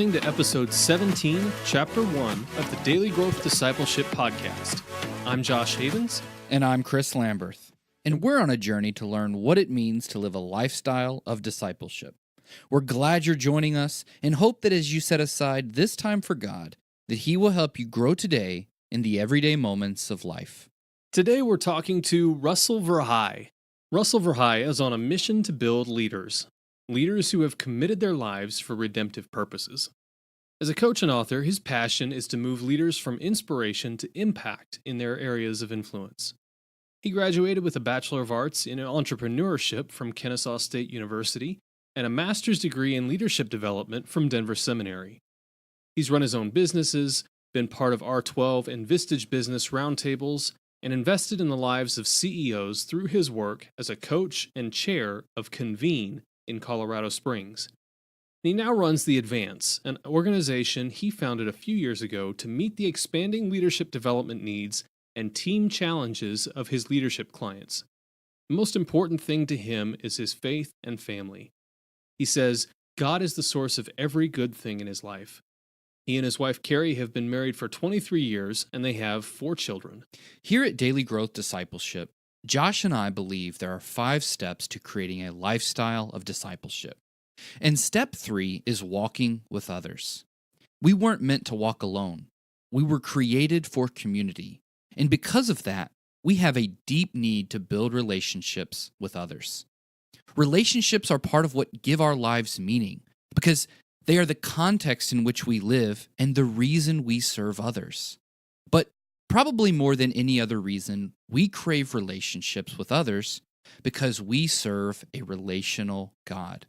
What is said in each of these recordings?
listening to episode 17, chapter 1 of the Daily Growth Discipleship podcast. I'm Josh Havens. And I'm Chris Lamberth. And we're on a journey to learn what it means to live a lifestyle of discipleship. We're glad you're joining us and hope that as you set aside this time for God, that He will help you grow today in the everyday moments of life. Today we're talking to Russell Verhey. Russell Verhey is on a mission to build leaders who have committed their lives for redemptive purposes. As a coach and author, his passion is to move leaders from inspiration to impact in their areas of influence. He graduated with a Bachelor of Arts in Entrepreneurship from Kennesaw State University and a master's degree in leadership development from Denver Seminary. He's run his own businesses, been part of R12 and Vistage business roundtables, and invested in the lives of CEOs through his work as a coach and chair of Convene in Colorado Springs. He now runs The Advance, an organization he founded a few years ago to meet the expanding leadership development needs and team challenges of his leadership clients. The most important thing to him is his faith and family. He says, God is the source of every good thing in his life. He and his wife Carrie have been married for 23 years, and they have 4 children. Here at Daily Growth Discipleship, Josh and I believe there are 5 steps to creating a lifestyle of discipleship. And step 3 is walking with others. We weren't meant to walk alone. We were created for community. And because of that, we have a deep need to build relationships with others. Relationships are part of what give our lives meaning because they are the context in which we live and the reason we serve others. But probably more than any other reason, we crave relationships with others because we serve a relational God.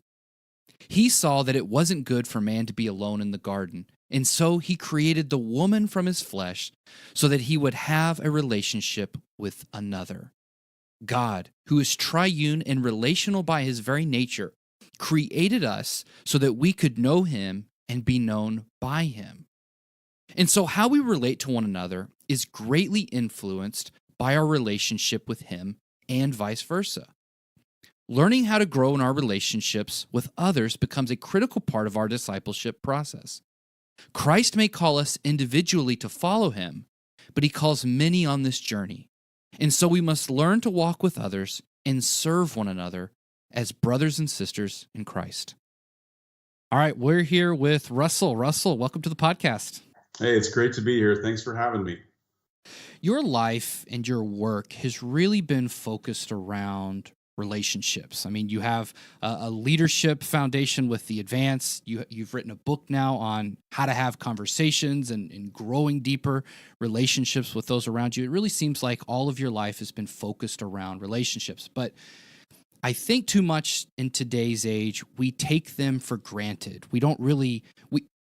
He saw that it wasn't good for man to be alone in the garden, and so he created the woman from his flesh so that he would have a relationship with another. God, who is triune and relational by his very nature, created us so that we could know him and be known by him. And so how we relate to one another is greatly influenced by our relationship with him and vice versa. Learning how to grow in our relationships with others becomes a critical part of our discipleship process. Christ may call us individually to follow him, but he calls many on this journey. And so we must learn to walk with others and serve one another as brothers and sisters in Christ. All right, we're here with Russell. Russell, welcome to the podcast. Hey, it's great to be here. Thanks for having me. Your life and your work has really been focused around relationships. I mean, you have a leadership foundation with The Advance. You've written a book now on how to have conversations and growing deeper relationships with those around you. It really seems like all of your life has been focused around relationships. But I think too much in today's age, we take them for granted.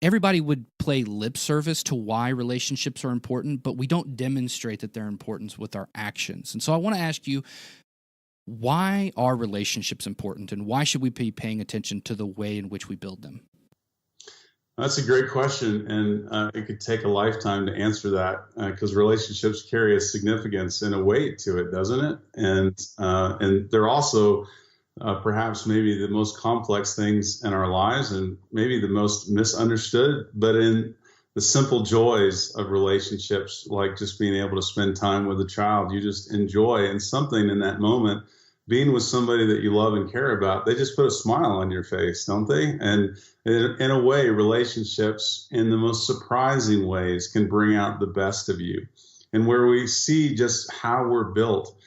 Everybody would play lip service to why relationships are important, but we don't demonstrate that they're important with our actions. And so I want to ask you, why are relationships important, and why should we be paying attention to the way in which we build them? That's a great question, and it could take a lifetime to answer that because relationships carry a significance and a weight to it, doesn't it? And they're also perhaps maybe the most complex things in our lives and maybe the most misunderstood, but in the simple joys of relationships, like just being able to spend time with a child you just enjoy, and something in that moment, being with somebody that you love and care about, they just put a smile on your face, don't they? And in a way, relationships in the most surprising ways can bring out the best of you. And where we see just how we're built,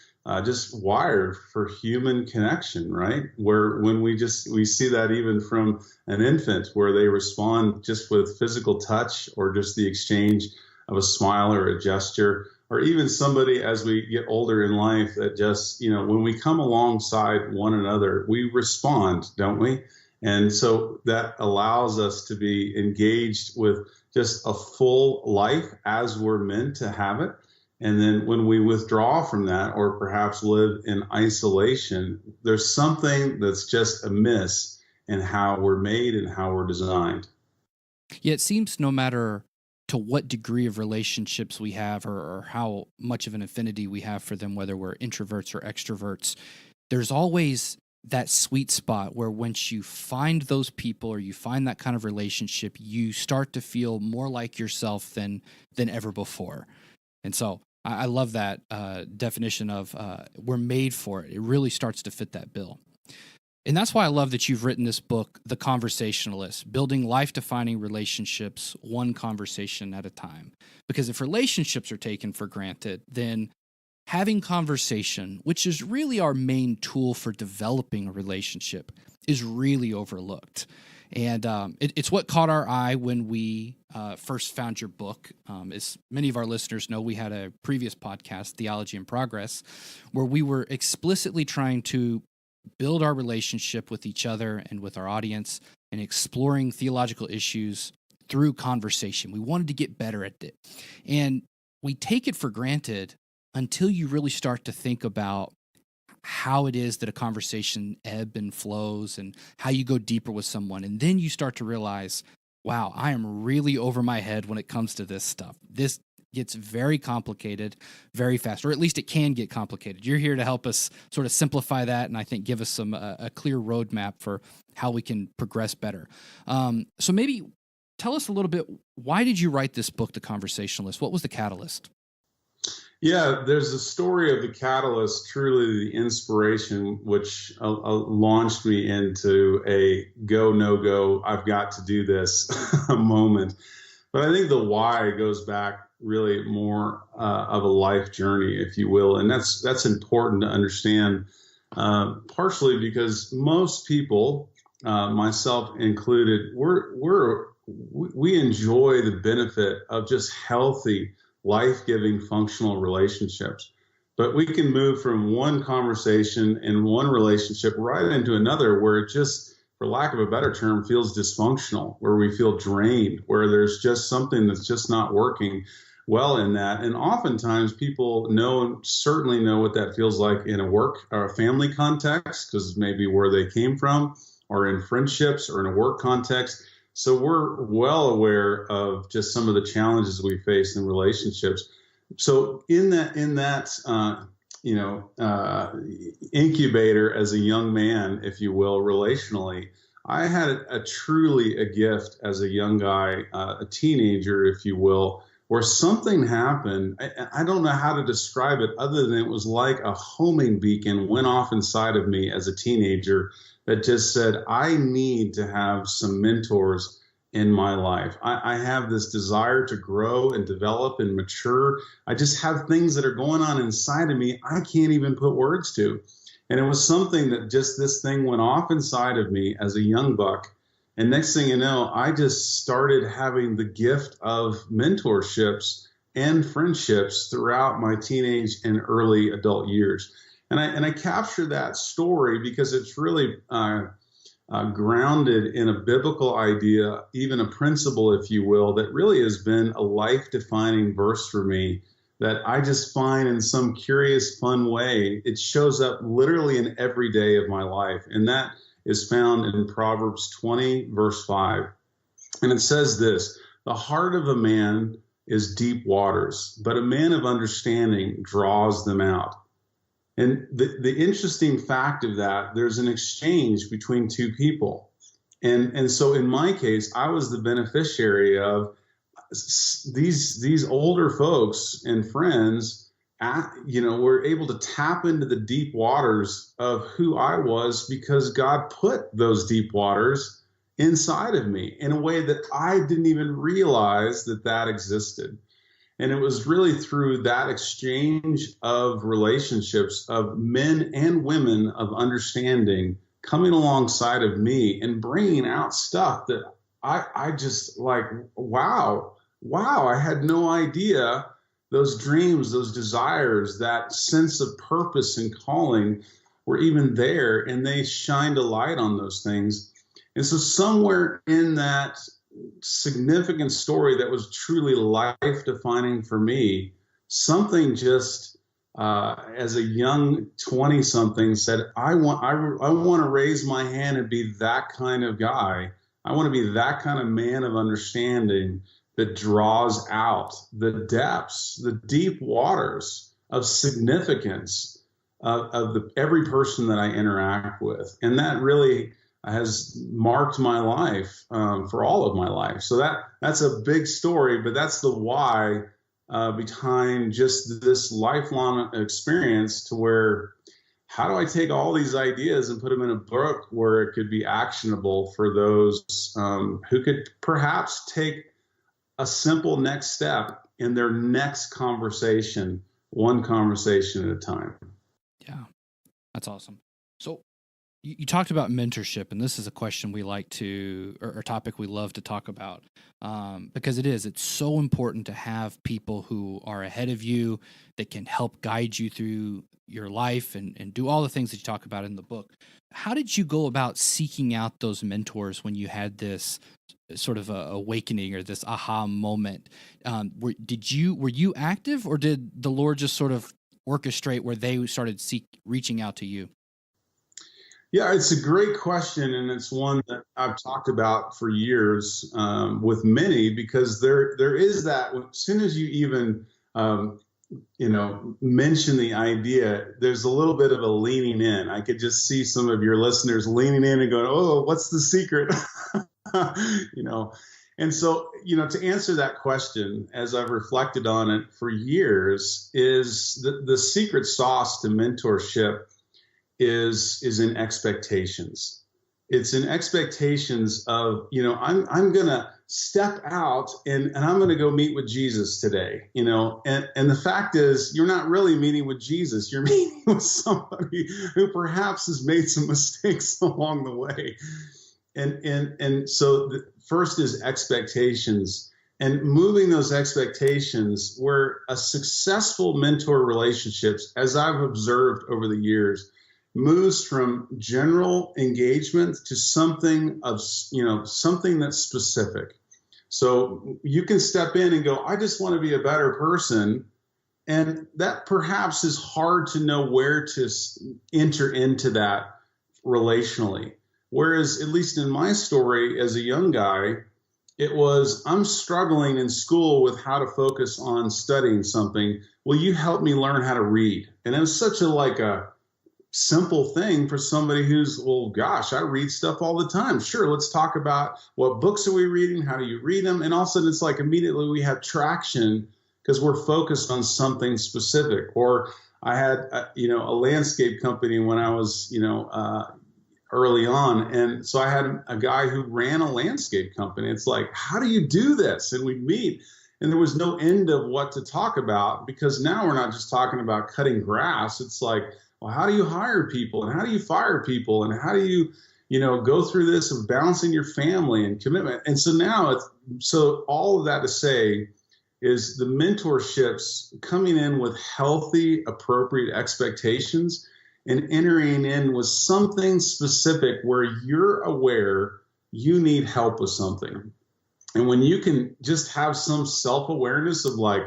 just wired for human connection, right? Where when we see that even from an infant, where they respond just with physical touch or just the exchange of a smile or a gesture, or even somebody as we get older in life that just, when we come alongside one another, we respond, don't we? And so that allows us to be engaged with just a full life as we're meant to have it. And then when we withdraw from that, or perhaps live in isolation, there's something that's just amiss in how we're made and how we're designed. Yeah, it seems no matter to what degree of relationships we have or how much of an affinity we have for them, whether we're introverts or extroverts, there's always that sweet spot where once you find those people or you find that kind of relationship, you start to feel more like yourself than ever before. And so I love that definition of we're made for it. It really starts to fit that bill. And that's why I love that you've written this book, The Conversationalist, building life-defining relationships one conversation at a time. Because if relationships are taken for granted, then having conversation, which is really our main tool for developing a relationship, is really overlooked. And it's what caught our eye when we first found your book. As many of our listeners know, we had a previous podcast, Theology in Progress, where we were explicitly trying to build our relationship with each other and with our audience and exploring theological issues through conversation. We wanted to get better at it. And we take it for granted until you really start to think about how it is that a conversation ebbs and flows and how you go deeper with someone. And then you start to realize, wow, I am really over my head when it comes to this stuff. This gets very complicated very fast, or at least it can get complicated. You're here to help us sort of simplify that, and I think give us some a clear roadmap for how we can progress better. So maybe tell us a little bit, why did you write this book, The Conversationalist? What was the catalyst? Yeah, there's a story of the catalyst, truly the inspiration, which launched me into a go, no go, I've got to do this moment. But I think the why goes back really more of a life journey, if you will. And that's important to understand, partially because most people, myself included, we enjoy the benefit of just healthy, life-giving, functional relationships. But we can move from one conversation and one relationship right into another where it just, for lack of a better term, feels dysfunctional, where we feel drained, where there's just something that's just not working well in that. And oftentimes people certainly know what that feels like in a work or a family context, because maybe where they came from, or in friendships or in a work context. So we're well aware of just some of the challenges we face in relationships. So in that incubator as a young man, if you will, relationally, I had truly a gift as a young guy, a teenager, if you will, where something happened. I don't know how to describe it other than it was like a homing beacon went off inside of me as a teenager that just said, I need to have some mentors in my life. I have this desire to grow and develop and mature. I just have things that are going on inside of me I can't even put words to. And it was something that just this thing went off inside of me as a young buck. And next thing you know, I just started having the gift of mentorships and friendships throughout my teenage and early adult years. And I capture that story because it's really grounded in a biblical idea, even a principle, if you will, that really has been a life-defining verse for me that I just find in some curious, fun way. It shows up literally in every day of my life. And that is found in Proverbs 20, verse 5. And it says this, the heart of a man is deep waters, but a man of understanding draws them out. And the interesting fact of that, there's an exchange between two people. And so in my case, I was the beneficiary of these older folks and friends, were able to tap into the deep waters of who I was because God put those deep waters inside of me in a way that I didn't even realize that existed. And it was really through that exchange of relationships of men and women of understanding coming alongside of me and bringing out stuff that I just like, wow, I had no idea those dreams, those desires, that sense of purpose and calling were even there, and they shined a light on those things. And so somewhere in that significant story that was truly life-defining for me, something just as a young 20-something said, I want to raise my hand and be that kind of guy. I want to be that kind of man of understanding that draws out the depths, the deep waters of significance every person that I interact with, and that really has marked my life for all of my life. So that's a big story, but that's the why behind just this lifelong experience to where how do I take all these ideas and put them in a book where it could be actionable for those who could perhaps take a simple next step in their next conversation, one conversation at a time. Yeah, that's awesome. So you talked about mentorship, and this is a question we like to, or topic we love to talk about, because it's so important to have people who are ahead of you that can help guide you through your life and do all the things that you talk about in the book. How did you go about seeking out those mentors when you had this sort of a awakening or this aha moment? Were you active, or did the Lord just sort of orchestrate where they started reaching out to you? Yeah, it's a great question, and it's one that I've talked about for years with many, because there is that as soon as you even mention the idea, there's a little bit of a leaning in. I could just see some of your listeners leaning in and going, "Oh, what's the secret?" And so, to answer that question, as I've reflected on it for years, is the secret sauce to mentorship is in expectations. It's in expectations of, I'm going to step out and I'm going to go meet with Jesus today, and the fact is you're not really meeting with Jesus. You're meeting with somebody who perhaps has made some mistakes along the way. And so the first is expectations, and moving those expectations where a successful mentor relationships, as I've observed over the years, moves from general engagement to something that's specific. So you can step in and go, I just want to be a better person. And that perhaps is hard to know where to enter into that relationally. Whereas, at least in my story as a young guy, it was, I'm struggling in school with how to focus on studying something. Will you help me learn how to read? And it was such a simple thing for somebody who's, well, gosh, I read stuff all the time. Sure, let's talk about what books are we reading? How do you read them? And all of a sudden, it's like immediately we have traction because we're focused on something specific. Or I had, a landscape company when I was, early on. And so I had a guy who ran a landscape company. It's like, how do you do this? And we'd meet, and there was no end of what to talk about, because now we're not just talking about cutting grass. It's like, well, how do you hire people, and how do you fire people, and how do you, go through this of balancing your family and commitment? And so now so all of that to say is the mentorships coming in with healthy, appropriate expectations and entering in with something specific where you're aware you need help with something. And when you can just have some self-awareness of like,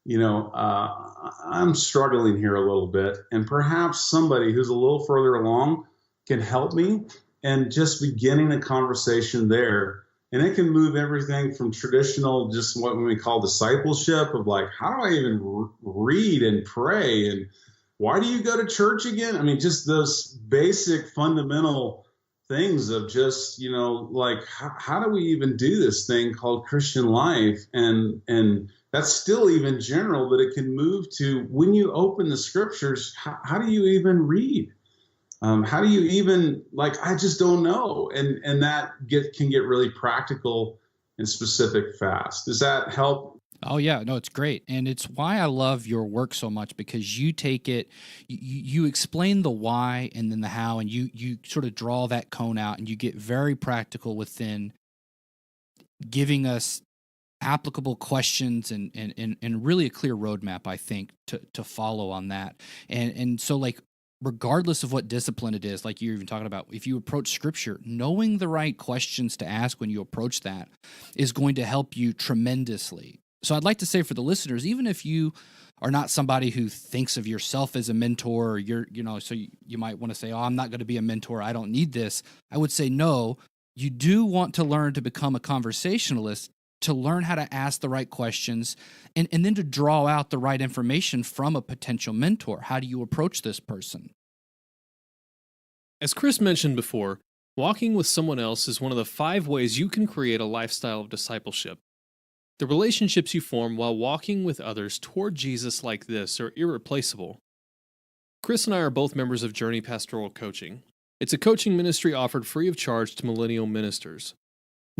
I'm struggling here a little bit, and perhaps somebody who's a little further along can help me, and just beginning a conversation there. And it can move everything from traditional, just what we call discipleship of like, how do I even read and pray? And why do you go to church again? I mean, just those basic fundamental things of just, like, how do we even do this thing called Christian life? And that's still even general, but it can move to when you open the scriptures, how do you even read? How do you even, I just don't know. And that can get really practical and specific fast. Does that help? Oh yeah, no, it's great. And it's why I love your work so much, because you take it, you explain the why and then the how, and you sort of draw that cone out, and you get very practical within giving us applicable questions and really a clear roadmap, I think, to follow on that. And so regardless of what discipline it is, like you're even talking about, if you approach scripture, knowing the right questions to ask when you approach that is going to help you tremendously. So I'd like to say for the listeners, even if you are not somebody who thinks of yourself as a mentor, or so you might want to say, oh, I'm not going to be a mentor, I don't need this. I would say, no, you do want to learn to become a conversationalist. to learn how to ask the right questions, and then to draw out the right information from a potential mentor. How do you approach this person? As Chris mentioned before, walking with someone else is one of the 5 ways you can create a lifestyle of discipleship. The relationships you form while walking with others toward Jesus like this are irreplaceable. Chris and I are both members of Journey Pastoral Coaching. It's a coaching ministry offered free of charge to millennial ministers.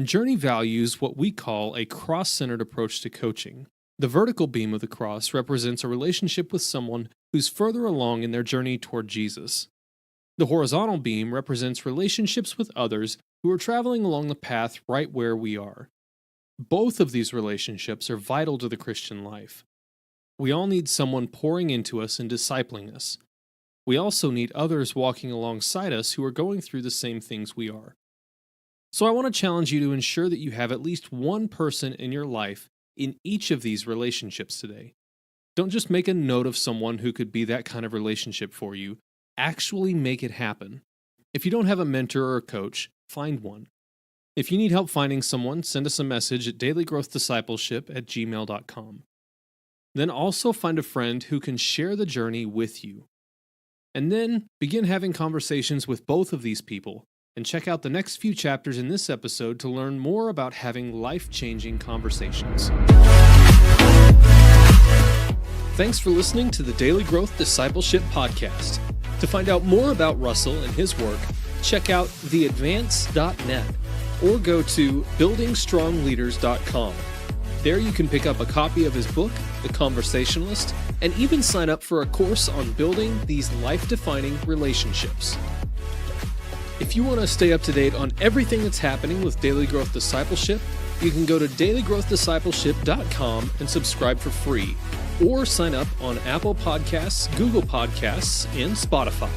Journey values what we call a cross-centered approach to coaching. The vertical beam of the cross represents a relationship with someone who's further along in their journey toward Jesus. The horizontal beam represents relationships with others who are traveling along the path right where we are. Both of these relationships are vital to the Christian life. We all need someone pouring into us and discipling us. We also need others walking alongside us who are going through the same things we are. So I want to challenge you to ensure that you have at least one person in your life in each of these relationships today. Don't just make a note of someone who could be that kind of relationship for you. Actually make it happen. If you don't have a mentor or a coach, find one. If you need help finding someone, send us a message at dailygrowthdiscipleship@gmail.com. Then also find a friend who can share the journey with you. And then begin having conversations with both of these people, and check out the next few chapters in this episode to learn more about having life-changing conversations. Thanks for listening to the Daily Growth Discipleship Podcast. To find out more about Russell and his work, check out theadvance.net or go to buildingstrongleaders.com. There you can pick up a copy of his book, The Conversationalist, and even sign up for a course on building these life-defining relationships. If you want to stay up to date on everything that's happening with Daily Growth Discipleship, you can go to dailygrowthdiscipleship.com and subscribe for free, or sign up on Apple Podcasts, Google Podcasts, and Spotify.